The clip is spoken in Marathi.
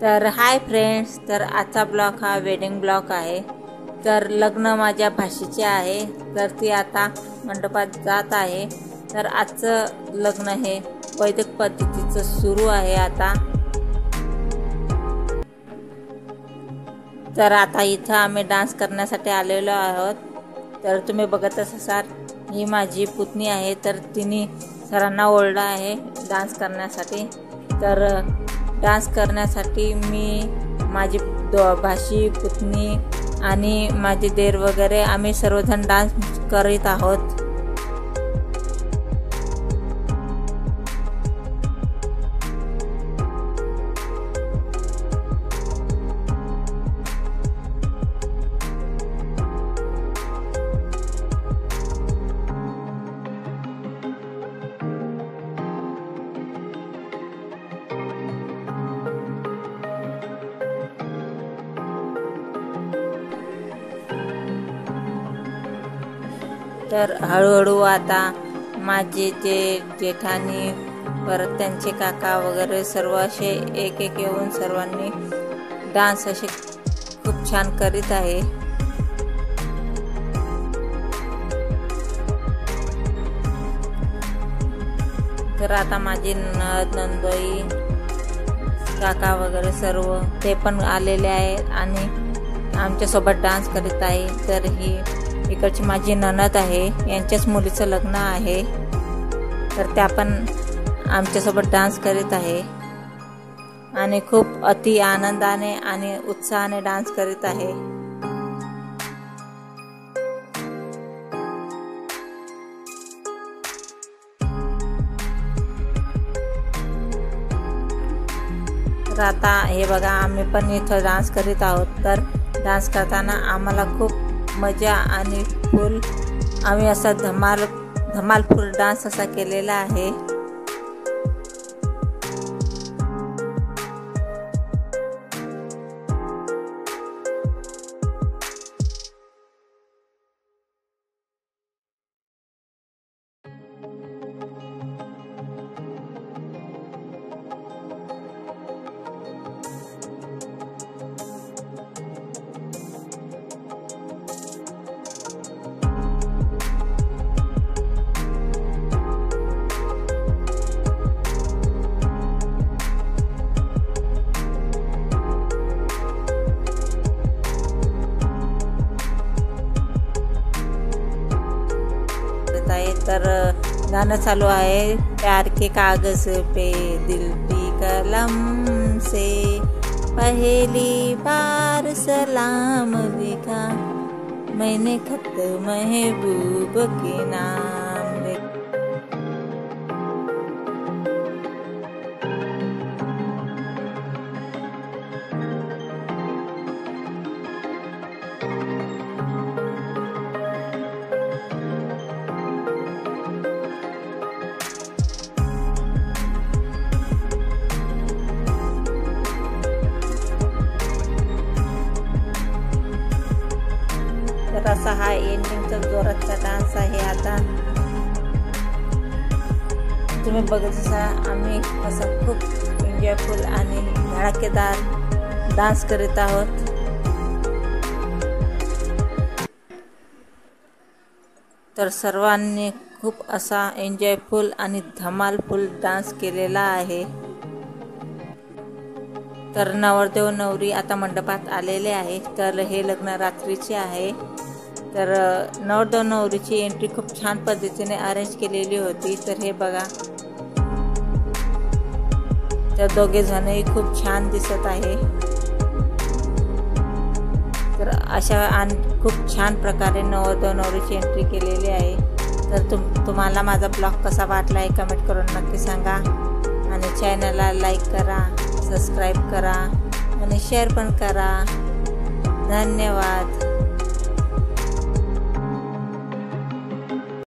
तर हाय फ्रेंड्स, तर आजचा ब्लॉग हा वेडिंग ब्लॉग आहे। तर लग्न माझ्या भाषेचे आहे, तर ती आता मंडपात जात आहे। तर आजचं लग्न हे वैदिक पद्धतीचं सुरू आहे आता। तर आता इथं आम्ही डान्स करण्यासाठी आलेलो आहोत। तर तुम्ही बघतच असाल, ही माझी पुतणी आहे। तर तिने सरांना ओरडा आहे डान्स करण्यासाठी। तर डान्स करण्यासाठी मी माझी भाची पुतणी आणि माझे देर वगैरे आम्ही सर्वजण डान्स करीत आहोत। तर हळूहळू आता माझे जे जेठानी परत त्यांचे काका वगैरे सर्व असे एक एक येऊन सर्वांनी डान्स असे खूप छान करीत आहे। तर आता माझे नंदोई काका वगैरे सर्व ते पण आलेले आहेत आणि आमच्या सोबत डान्स करीत आहे। तर ही इकडची माझी ननद आहे, यांच्याच मुलीचं लग्न आहे। तर त्या पण आमच्यासोबत डान्स करीत आहे आणि खूप अति आनंदाने आणि उत्साहाने डान्स करीत आहे। तर आता हे बघा, आम्ही पण इथं डान्स करीत आहोत। तर डान्स करताना आम्हाला खूप मजा आणि फुल आम्ही असा धमाल फुल डान्स असा केलेला आहे। तर गाणं चालू आहे, प्यार के कागज पे दिल की कलम से पहली बार सलाम लिखा मैंने खत महबूब के नाम लिखा। तर असा हा एंडिंगचा जोराचा डान्स आहे। आता तुम्ही बघत असाल, आम्ही असं खूप एन्जॉयफुल आणि धडाकेदार डान्स करीत आहोत। तर सर्वांनी खूप असा एन्जॉयफुल आणि धमालफुल डान्स केलेला आहे। तर नवरदेव नवरी आता मंडपात आलेले आहे। तर हे लग्न रात्रीचे आहे। तर नवरदेव नवरीची एंट्री खूप छान पद्धतीने अरेंज केलेली होती। तर हे बघा, तर दोघे जणही खूप छान दिसत आहे। तर अशा खूप छान प्रकारे नवरदेव नवरीची एंट्री केलेली आहे। तर तुम्हाला माझा ब्लॉग कसा वाटला आहे कमेंट करून नक्की सांगा आणि चॅनलला लाईक करा, सबस्क्राईब करा आणि शेअर पण करा। धन्यवाद।